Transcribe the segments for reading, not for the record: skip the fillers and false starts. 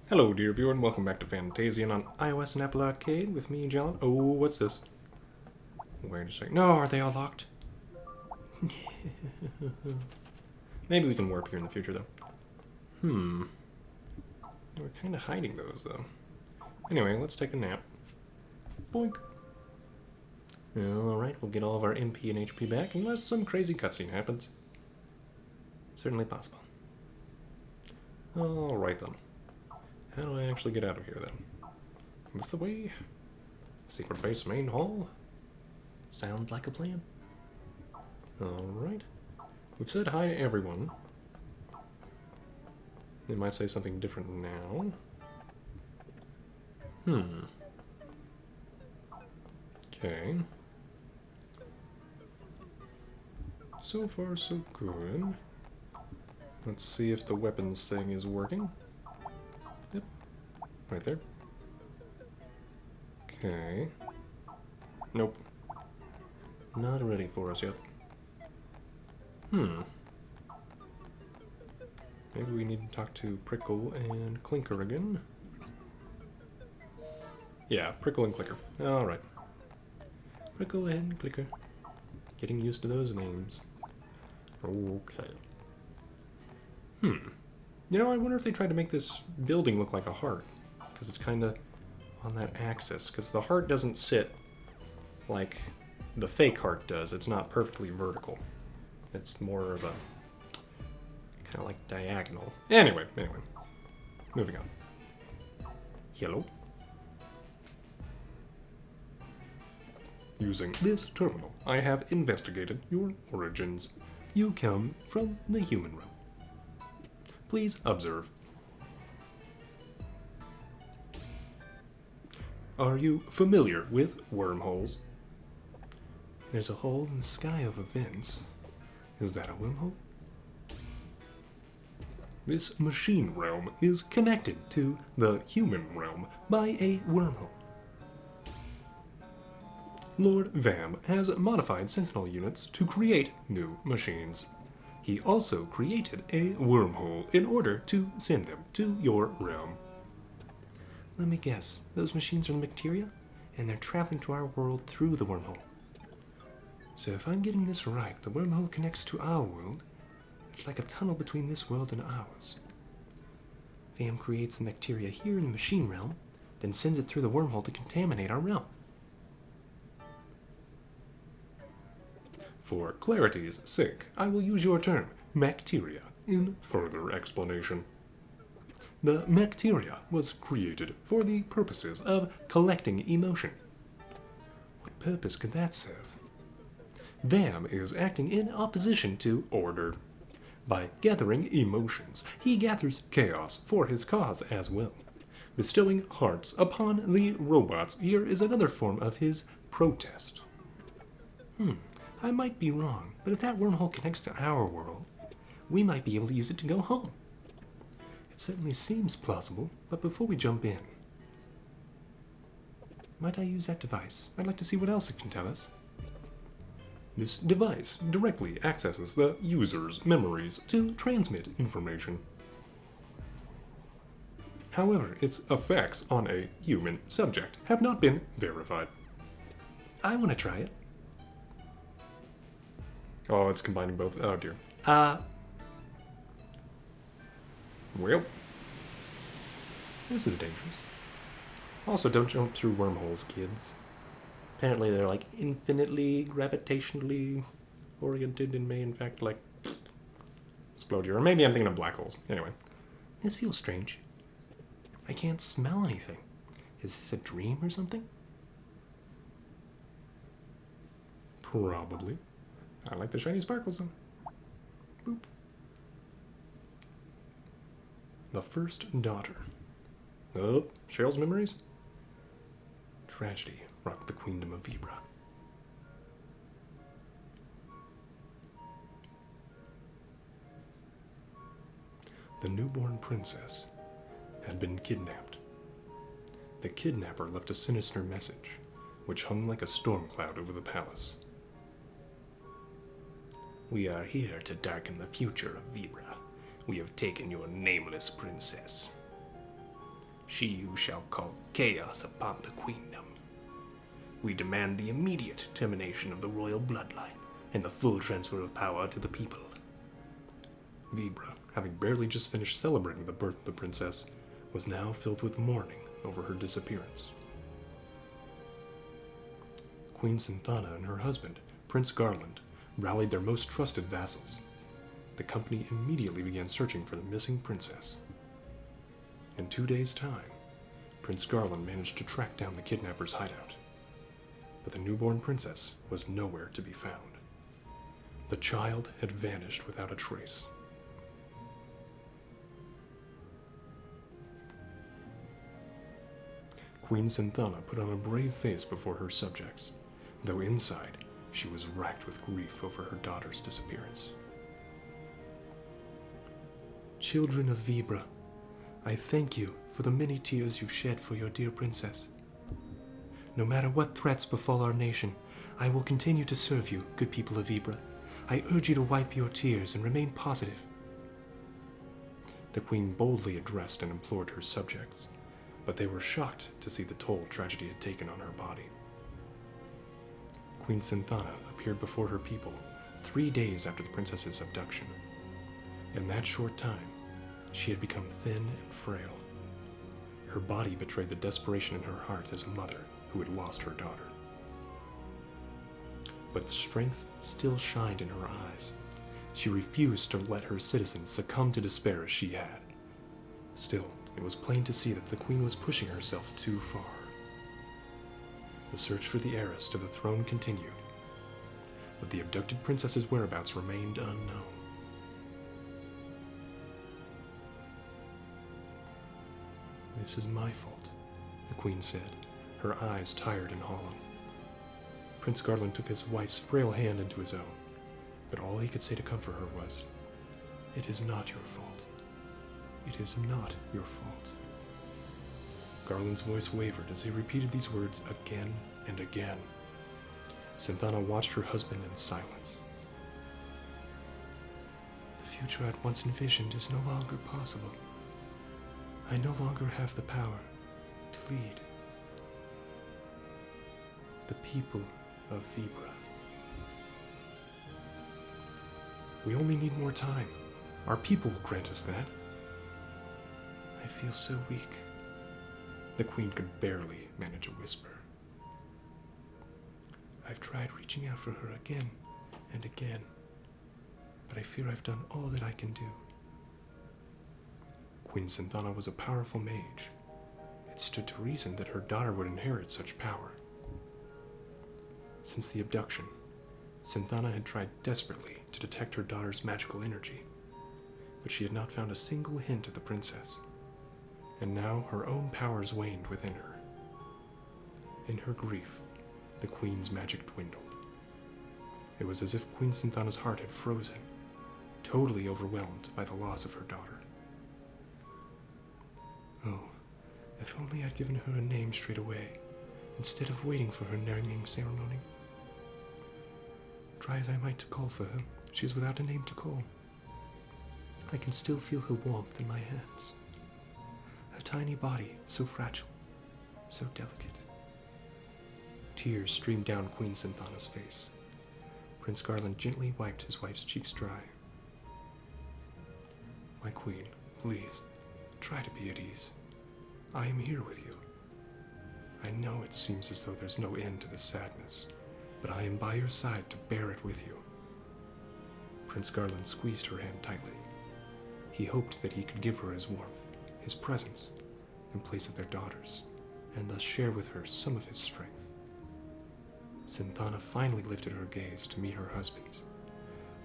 Hello, dear viewer, and welcome back to Fantasian on iOS and Apple Arcade with me, John. Oh, what's this? Wait a second. No, are they all locked? Maybe we can warp here in the future, though. We're kind of hiding those, though. Anyway, let's take a nap. Boink. Alright, we'll get all of our MP and HP back, unless some crazy cutscene happens. Certainly possible. Alright, then. How do I actually get out of here, then? This the way? Secret base main hall? Sounds like a plan. Alright. We've said hi to everyone. They might say something different now. Okay. So far, so good. Let's see if the weapons thing is working. Yep. Right there. Okay. Nope. Not ready for us yet. Maybe we need to talk to Prickle and Clinker again. Yeah, Prickle and Clicker. Alright. Prickle and Clicker. Getting used to those names. Okay. You know, I wonder if they tried to make this building look like a heart. Because it's kind of on that axis. Because the heart doesn't sit like the fake heart does. It's not perfectly vertical. It's more of a kind of like diagonal. Anyway. Moving on. Hello? Using this terminal, I have investigated your origins. You come from the human realm. Please observe. Are you familiar with wormholes? There's a hole in the sky of events. Is that a wormhole? This machine realm is connected to the human realm by a wormhole. Lord Vam has modified Sentinel units to create new machines. He also created a wormhole in order to send them to your realm. Let me guess, those machines are the bacteria, and they're traveling to our world through the wormhole. So if I'm getting this right, the wormhole connects to our world. It's like a tunnel between this world and ours. Vam creates the bacteria here in the machine realm, then sends it through the wormhole to contaminate our realm. For clarity's sake, I will use your term, bacteria, in further explanation. The bacteria was created for the purposes of collecting emotion. What purpose could that serve? Vam is acting in opposition to order. By gathering emotions, he gathers chaos for his cause as well. Bestowing hearts upon the robots here is another form of his protest. I might be wrong, but if that wormhole connects to our world, we might be able to use it to go home. It certainly seems plausible, but before we jump in, might I use that device? I'd like to see what else it can tell us. This device directly accesses the user's memories to transmit information. However, its effects on a human subject have not been verified. I want to try it. Oh, it's combining both. Oh, dear. Well. This is dangerous. Also, don't jump through wormholes, kids. Apparently they're, like, infinitely gravitationally oriented and may, in fact, like, explode you. Or maybe I'm thinking of black holes. Anyway. This feels strange. I can't smell anything. Is this a dream or something? Probably. I like the shiny sparkles, though. Boop. The first daughter. Oh, Cheryl's memories? Tragedy rocked the queendom of Vibra. The newborn princess had been kidnapped. The kidnapper left a sinister message, which hung like a storm cloud over the palace. We are here to darken the future of Vibra. We have taken your nameless princess. She who shall call chaos upon the queendom. We demand the immediate termination of the royal bloodline and the full transfer of power to the people. Vibra, having barely just finished celebrating the birth of the princess, was now filled with mourning over her disappearance. Queen Synthana and her husband, Prince Garland, rallied their most trusted vassals. The company immediately began searching for the missing princess. In 2 days' time, Prince Garland managed to track down the kidnapper's hideout. But the newborn princess was nowhere to be found. The child had vanished without a trace. Queen Synthana put on a brave face before her subjects, though inside she was racked with grief over her daughter's disappearance. Children of Vibra, I thank you for the many tears you've shed for your dear princess. No matter what threats befall our nation, I will continue to serve you, good people of Vibra. I urge you to wipe your tears and remain positive. The queen boldly addressed and implored her subjects, but they were shocked to see the toll tragedy had taken on her body. Queen Synthana appeared before her people 3 days after the princess's abduction. In that short time, she had become thin and frail. Her body betrayed the desperation in her heart as a mother who had lost her daughter. But strength still shined in her eyes. She refused to let her citizens succumb to despair as she had. Still, it was plain to see that the queen was pushing herself too far. The search for the heiress to the throne continued, but the abducted princess's whereabouts remained unknown. This is my fault, the queen said, her eyes tired and hollow. Prince Garland took his wife's frail hand into his own, but all he could say to comfort her was, "It is not your fault. It is not your fault." Garland's voice wavered as he repeated these words again and again. Synthana watched her husband in silence. The future I'd once envisioned is no longer possible. I no longer have the power to lead. The people of Vibra. We only need more time. Our people will grant us that. I feel so weak. The queen could barely manage a whisper. I've tried reaching out for her again and again, but I fear I've done all that I can do. Queen Synthana was a powerful mage. It stood to reason that her daughter would inherit such power. Since the abduction, Synthana had tried desperately to detect her daughter's magical energy, but she had not found a single hint of the princess, and now her own powers waned within her. In her grief, the queen's magic dwindled. It was as if Queen Synthana's heart had frozen, totally overwhelmed by the loss of her daughter. Oh, if only I'd given her a name straight away, instead of waiting for her naming ceremony. Try as I might to call for her, she is without a name to call. I can still feel her warmth in my hands. Her tiny body, so fragile, so delicate. Tears streamed down Queen Synthana's face. Prince Garland gently wiped his wife's cheeks dry. My queen, please, try to be at ease. I am here with you. I know it seems as though there's no end to this sadness, but I am by your side to bear it with you. Prince Garland squeezed her hand tightly. He hoped that he could give her his warmth, his presence, in place of their daughters, and thus share with her some of his strength. Synthana finally lifted her gaze to meet her husband's.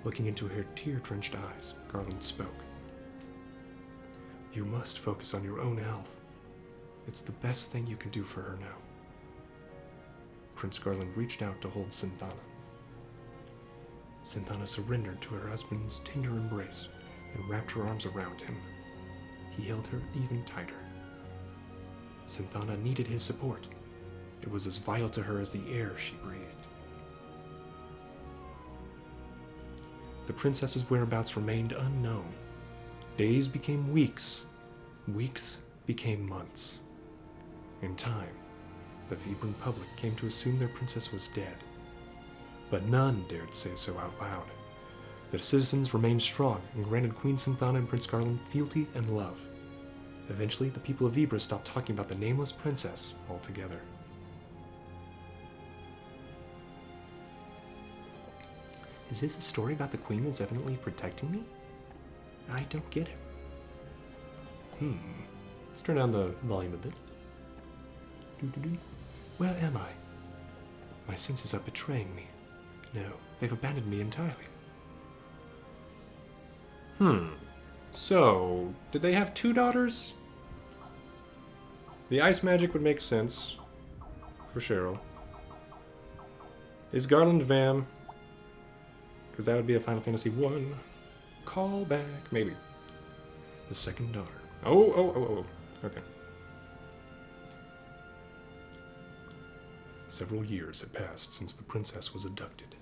Looking into her tear-drenched eyes, Garland spoke. You must focus on your own health. It's the best thing you can do for her now. Prince Garland reached out to hold Synthana. Synthana surrendered to her husband's tender embrace and wrapped her arms around him. He held her even tighter. Synthana needed his support. It was as vital to her as the air she breathed. the princess's whereabouts remained unknown. Days became weeks. Weeks became months. In time, the Vibran public came to assume their princess was dead. But none dared say so out loud. The citizens remained strong and granted Queen Synthana and Prince Garland fealty and love. Eventually, the people of Vibra stopped talking about the nameless princess altogether. Is this a story about the queen that's evidently protecting me? I don't get it. Let's turn down the volume a bit. Where am I? My senses are betraying me. No, they've abandoned me entirely. So, did they have 2 daughters? The ice magic would make sense for Cheryl. Is Garland Vam? Because that would be a Final Fantasy 1 callback, maybe. The second daughter. Oh. Okay. Several years had passed since the princess was abducted.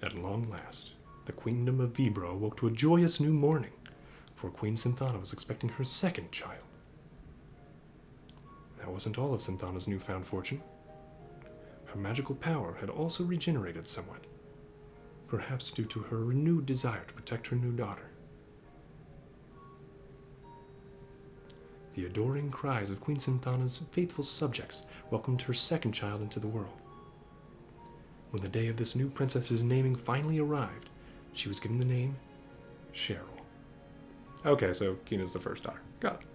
At long last, the queendom of Vibra awoke to a joyous new morning, for Queen Synthana was expecting her second child. That wasn't all of Synthana's newfound fortune. Her magical power had also regenerated somewhat, perhaps due to her renewed desire to protect her new daughter. The adoring cries of Queen Synthana's faithful subjects welcomed her second child into the world. When the day of this new princess's naming finally arrived, she was given the name Cheryl. Okay, so Kina's the first daughter. Got it.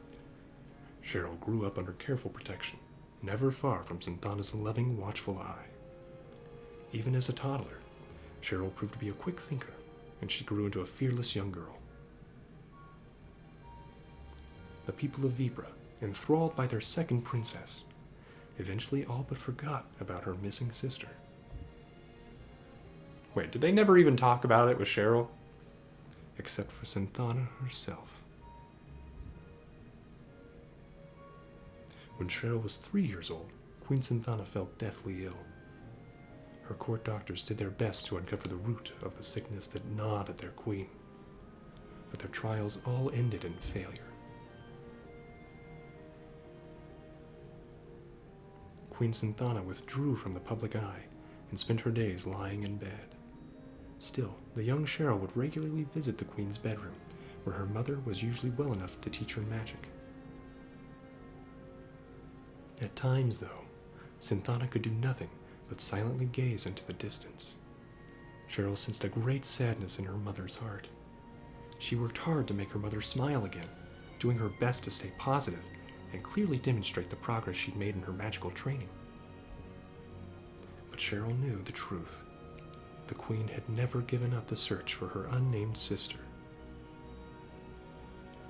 Cheryl grew up under careful protection, never far from Synthana's loving, watchful eye. Even as a toddler, Cheryl proved to be a quick thinker, and she grew into a fearless young girl. The people of Vibra, enthralled by their second princess, eventually all but forgot about her missing sister. Wait, did they never even talk about it with Cheryl? Except for Synthana herself. When Cheryl was 3 years old, Queen Synthana fell deathly ill. Her court doctors did their best to uncover the root of the sickness that gnawed at their queen, but their trials all ended in failure. Queen Synthana withdrew from the public eye and spent her days lying in bed. Still, the young Cheryl would regularly visit the queen's bedroom, where her mother was usually well enough to teach her magic. At times, though, Synthana could do nothing but silently gaze into the distance. Cheryl sensed a great sadness in her mother's heart. She worked hard to make her mother smile again, doing her best to stay positive and clearly demonstrate the progress she'd made in her magical training. But Cheryl knew the truth. The queen had never given up the search for her unnamed sister.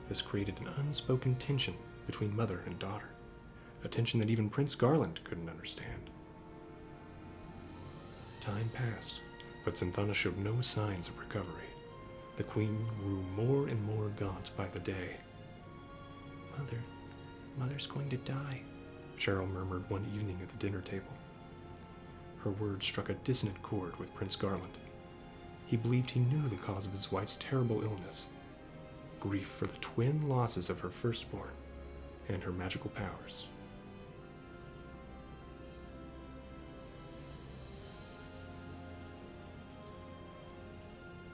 This created an unspoken tension between mother and daughter, a tension that even Prince Garland couldn't understand. Time passed, but Synthana showed no signs of recovery. The queen grew more and more gaunt by the day. Mother's going to die, Cheryl murmured one evening at the dinner table. Her words struck a dissonant chord with Prince Garland. He believed he knew the cause of his wife's terrible illness: grief for the twin losses of her firstborn and her magical powers.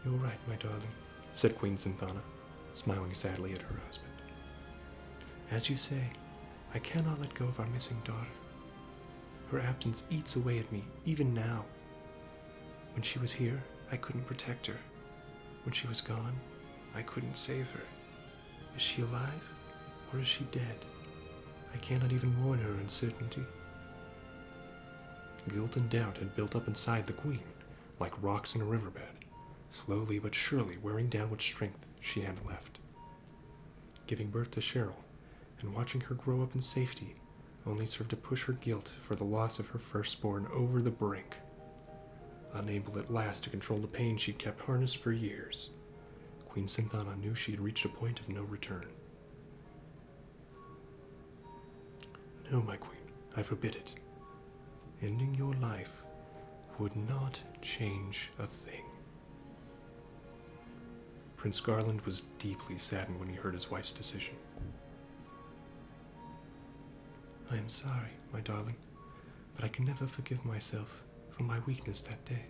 You're right, my darling, said Queen Synthana, smiling sadly at her husband. As you say, I cannot let go of our missing daughter. Her absence eats away at me, even now. When she was here, I couldn't protect her. When she was gone, I couldn't save her. Is she alive, or is she dead? I cannot even mourn her uncertainty. Guilt and doubt had built up inside the queen, like rocks in a riverbed, slowly but surely wearing down what strength she had left. Giving birth to Cheryl, and watching her grow up in safety, only served to push her guilt for the loss of her firstborn over the brink. Unable at last to control the pain she'd kept harnessed for years, Queen Synthana knew she had reached a point of no return. No, my queen, I forbid it. Ending your life would not change a thing. Prince Garland was deeply saddened when he heard his wife's decision. I am sorry, my darling, but I can never forgive myself for my weakness that day.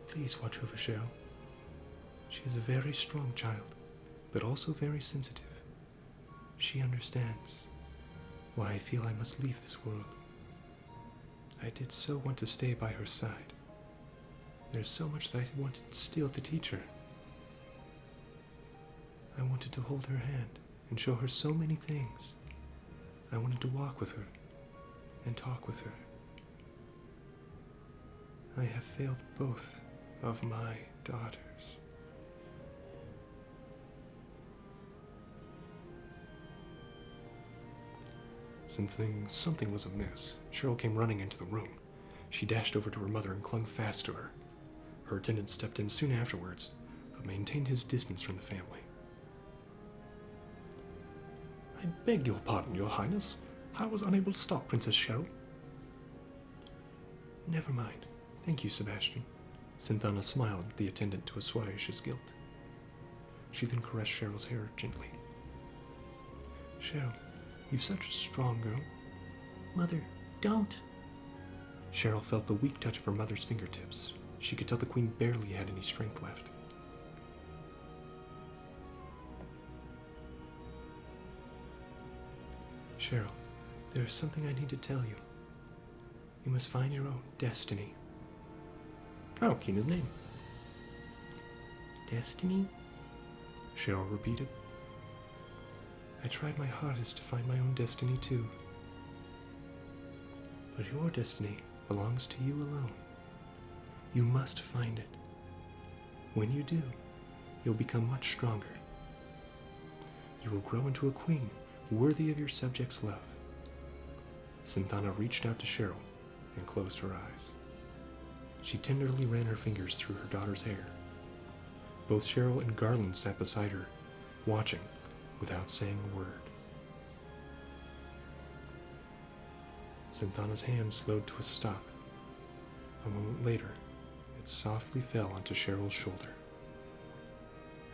Please watch over Cheryl. She is a very strong child, but also very sensitive. She understands why I feel I must leave this world. I did so want to stay by her side. There's so much that I wanted still to teach her. I wanted to hold her hand and show her so many things. I wanted to walk with her and talk with her. I have failed both of my daughters. Sensing something was amiss, Cheryl came running into the room. She dashed over to her mother and clung fast to her. Her attendant stepped in soon afterwards, but maintained his distance from the family. I beg your pardon, Your Highness. I was unable to stop Princess Cheryl. Never mind. Thank you, Sebastian. Synthana smiled at the attendant to assuage his guilt. She then caressed Cheryl's hair gently. Cheryl, you're such a strong girl. Mother, don't. Cheryl felt the weak touch of her mother's fingertips. She could tell the queen barely had any strength left. Cheryl, there is something I need to tell you. You must find your own destiny. Oh, Kina's name. Destiny? Cheryl repeated. I tried my hardest to find my own destiny too. But your destiny belongs to you alone. You must find it. When you do, you'll become much stronger. You will grow into a queen worthy of your subjects' love. Synthana reached out to Cheryl and closed her eyes. She tenderly ran her fingers through her daughter's hair. Both Cheryl and Garland sat beside her, watching without saying a word. Synthana's hand slowed to a stop. A moment later, it softly fell onto Cheryl's shoulder.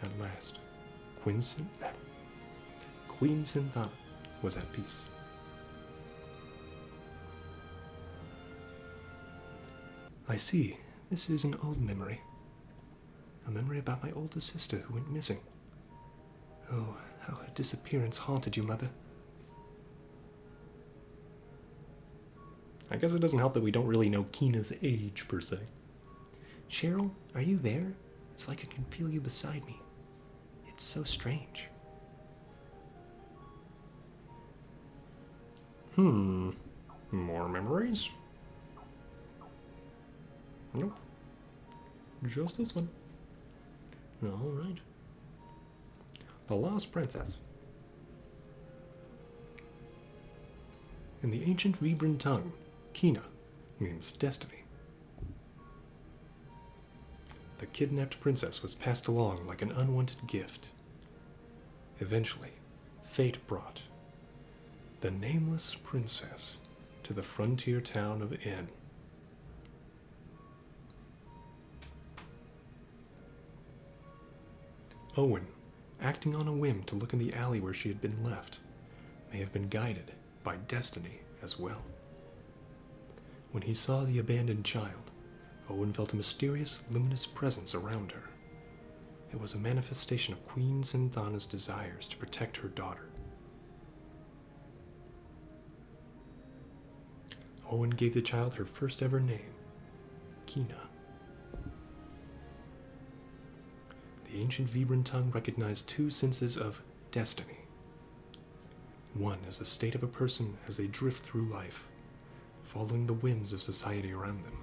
At last, Queen Synthana was at peace. I see. This is an old memory. A memory about my oldest sister who went missing. Oh, how her disappearance haunted you, Mother. I guess it doesn't help that we don't really know Kina's age, per se. Cheryl, are you there? It's like I can feel you beside me. It's so strange. More memories? Nope. Just this one. Alright. The Lost Princess. In the ancient Vibran tongue, Kina means destiny. The kidnapped princess was passed along like an unwanted gift. Eventually, fate brought the Nameless princess to the frontier town of N. Owen, acting on a whim to look in the alley where she had been left, may have been guided by destiny as well. When he saw the abandoned child, Owen felt a mysterious, luminous presence around her. It was a manifestation of Queen Synthana's desires to protect her daughter. Owen gave the child her first ever name, Kina. The ancient Vibran tongue recognized two senses of destiny. One is the state of a person as they drift through life, following the whims of society around them.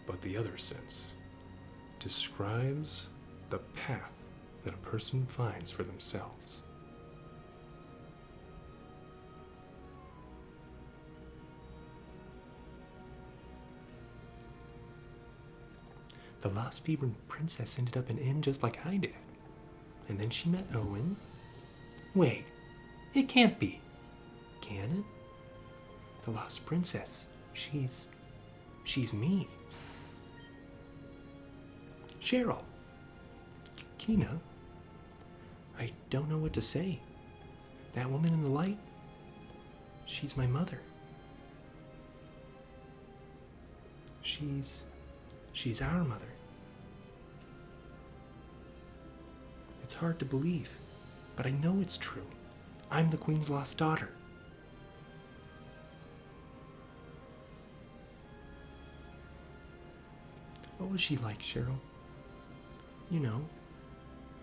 But the other sense describes the path that a person finds for themselves. The Lost Vibran princess ended up in N just like I did. And then she met Owen. Wait, it can't be. Can it? The Lost Princess, she's me. Cheryl! Kina? I don't know what to say. That woman in the light? She's my mother. She's our mother. It's hard to believe, but I know it's true. I'm the Queen's lost daughter. What was she like, Cheryl? You know,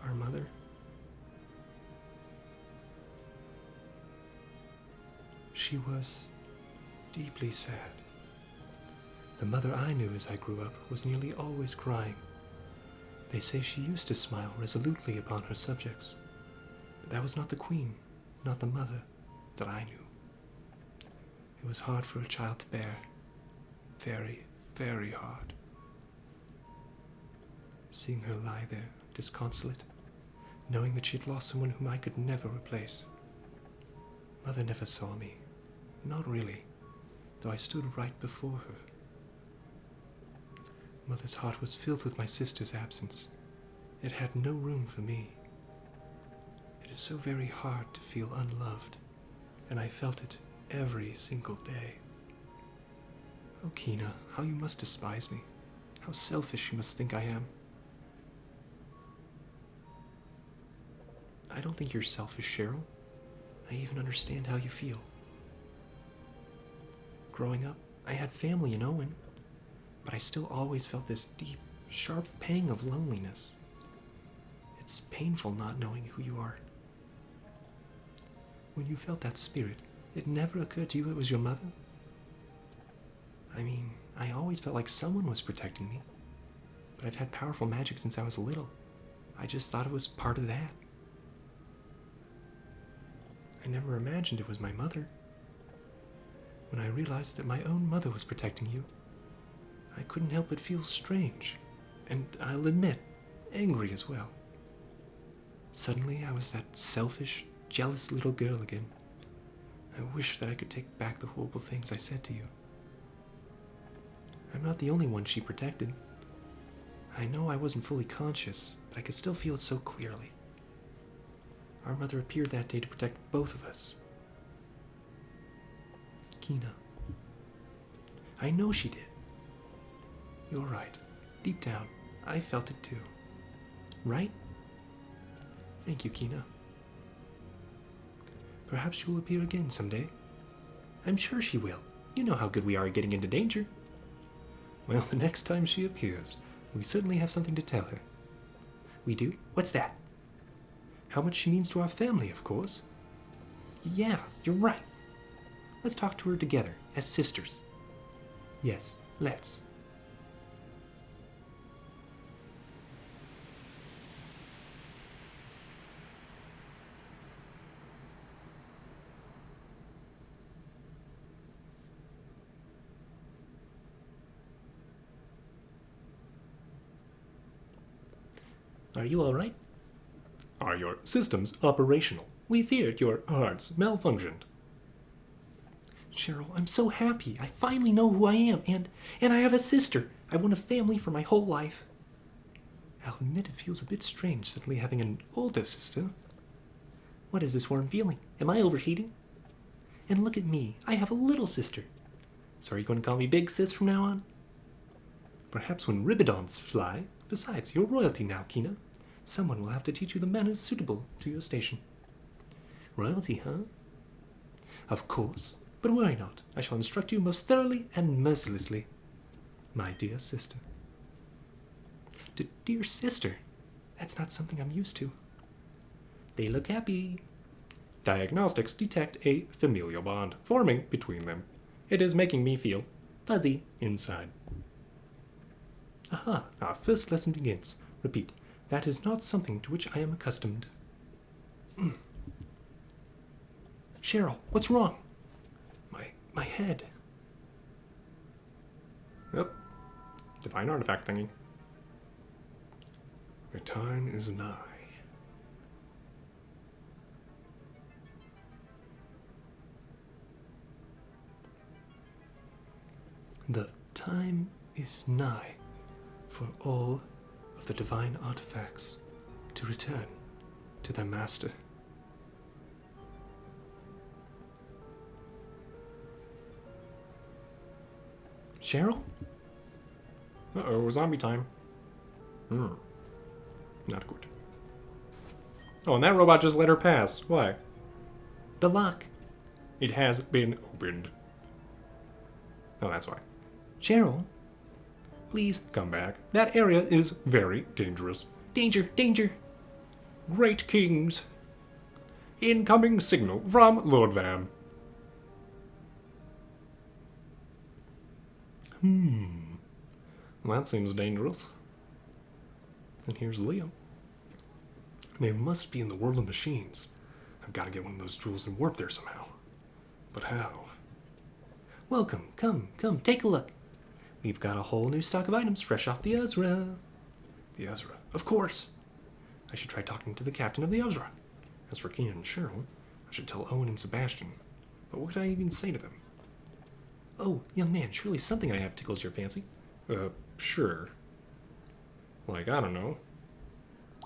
our mother. She was deeply sad. The mother I knew as I grew up was nearly always crying. They say she used to smile resolutely upon her subjects, but that was not the Queen, not the mother that I knew. It was hard for a child to bear. Very, very hard. Seeing her lie there, disconsolate, knowing that she had lost someone whom I could never replace. Mother never saw me. Not really, though I stood right before her. Mother's heart was filled with my sister's absence. It had no room for me. It is so very hard to feel unloved, and I felt it every single day. Oh, Kina, how you must despise me. How selfish you must think I am. I don't think you're selfish, Cheryl. I even understand how you feel. Growing up, I had family in Owen, but I still always felt this deep, sharp pang of loneliness. It's painful not knowing who you are. When you felt that spirit, it never occurred to you it was your mother? I mean, I always felt like someone was protecting me, but I've had powerful magic since I was little. I just thought it was part of that. I never imagined it was my mother. When I realized that my own mother was protecting you, I couldn't help but feel strange, and I'll admit, angry as well. Suddenly, I was that selfish, jealous little girl again. I wish that I could take back the horrible things I said to you. I'm not the only one she protected. I know I wasn't fully conscious, but I could still feel it so clearly. Our mother appeared that day to protect both of us. Kina. I know she did. You're right. Deep down, I felt it too. Right? Thank you, Kina. Perhaps she will appear again someday. I'm sure she will. You know how good we are at getting into danger. Well, the next time she appears, we certainly have something to tell her. We do? What's that? How much she means to our family, of course. Yeah, you're right. Let's talk to her together, as sisters. Yes, let's. Are you all right? Are your systems operational? We feared your hearts malfunctioned. Cheryl, I'm so happy. I finally know who I am, and I have a sister. I want a family for my whole life. I'll admit it feels a bit strange suddenly having an older sister. What is this warm feeling? Am I overheating? And look at me. I have a little sister. So are you going to call me Big Sis from now on? Perhaps when ribbons fly. Besides, you're royalty now, Kina. Someone will have to teach you the manners suitable to your station. Royalty, huh? Of course. But worry not. I shall instruct you most thoroughly and mercilessly. My dear sister. Dear sister? That's not something I'm used to. They look happy. Diagnostics detect a familial bond forming between them. It is making me feel fuzzy inside. Aha, our first lesson begins. Repeat, that is not something to which I am accustomed. Cheryl, what's wrong? My head. Yep. Divine artifact thingy. Your time is nigh. The time is nigh for all of the divine artifacts to return to their master. Cheryl? Uh-oh, zombie time. Not good. Oh, and that robot just let her pass. Why? The lock. It has been opened. Oh, that's why. Cheryl, please come back. That area is very dangerous. Danger, danger. Great kings. Incoming signal from Lord Van. Well, that seems dangerous. And here's Leo. They must be in the world of machines. I've got to get one of those jewels and warp there somehow. But how? Welcome. Come, take a look. We've got a whole new stock of items fresh off the Ezra. The Ezra? Of course. I should try talking to the captain of the Ezra. As for Keenan and Cheryl, I should tell Owen and Sebastian. But what could I even say to them? Oh, young man, surely something I have tickles your fancy. Sure. Like, I don't know.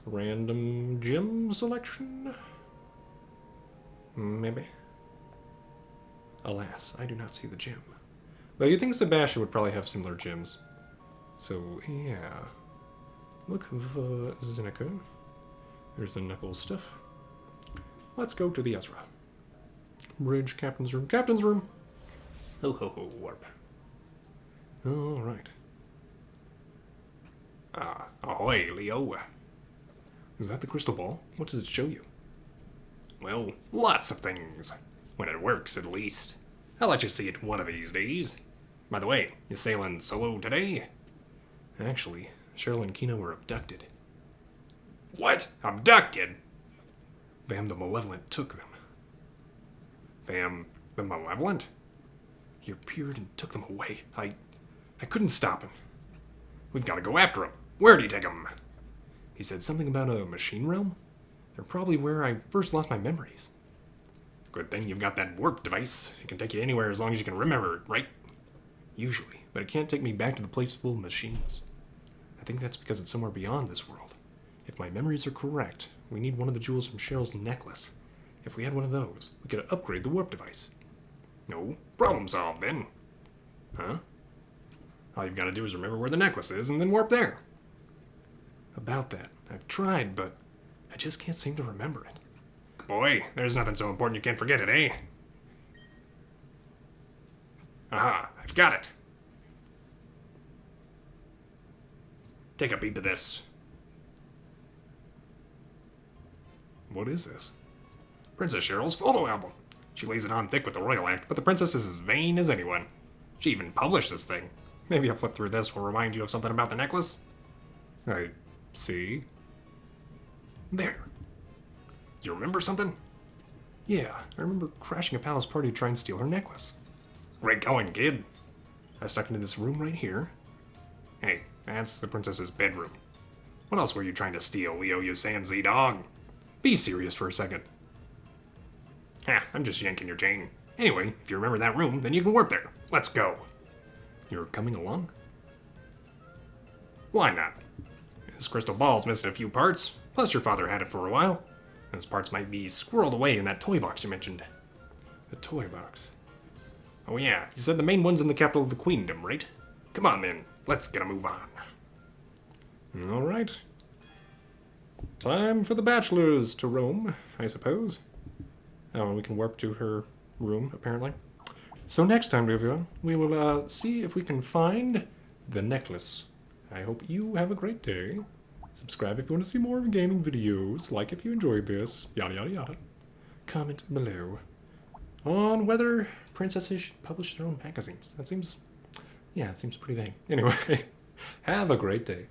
Random gym selection? Maybe. Alas, I do not see the gym. Though you'd think Sebastian would probably have similar gyms. So, yeah. Look, Zeneca. There's the knuckles stuff. Let's go to the Ezra. Bridge, captain's room. Captain's room! Ho ho ho, warp. Alright. Ahoy, Leo. Is that the crystal ball? What does it show you? Well, lots of things. When it works, at least. I'll let you see it one of these days. By the way, you sailing solo today? Actually, Cheryl and Kino were abducted. What? Abducted? Vam the Malevolent took them. Vam the Malevolent? He appeared and took them away. I couldn't stop him. We've got to go after him. Where'd he take him? He said something about a machine realm? They're probably where I first lost my memories. Good thing you've got that warp device. It can take you anywhere as long as you can remember it, right? Usually, but it can't take me back to the place full of machines. I think that's because it's somewhere beyond this world. If my memories are correct, we need one of the jewels from Cheryl's necklace. If we had one of those, we could upgrade the warp device. No, problem solved then. Huh? All you've got to do is remember where the necklace is and then warp there. About that, I've tried, but I just can't seem to remember it. Boy, there's nothing so important you can't forget it, eh? Aha, I've got it. Take a peep at this. What is this? Princess Cheryl's photo album. She lays it on thick with the royal act, but the princess is as vain as anyone. She even published this thing. Maybe I'll flip through this will remind you of something about the necklace. I see. There. You remember something? Yeah, I remember crashing a palace party to try and steal her necklace. Great going, kid. I stuck into this room right here. Hey, that's the princess's bedroom. What else were you trying to steal, Leo, you Sanzi dog? Be serious for a second. Ha, I'm just yanking your chain. Anyway, if you remember that room, then you can warp there. Let's go. You're coming along? Why not? This crystal ball's missing a few parts, plus your father had it for a while. Those parts might be squirreled away in that toy box you mentioned. The toy box? Oh yeah, you said the main one's in the capital of the queendom, right? Come on then, let's get a move on. Alright. Time for the bachelors to roam, I suppose. Oh, and we can warp to her room, apparently. So next time, everyone, we will see if we can find the necklace. I hope you have a great day. Subscribe if you want to see more gaming videos, like if you enjoyed this, yada yada yada. Comment below on whether princesses should publish their own magazines. That seems, yeah, it seems pretty vague. Anyway, have a great day.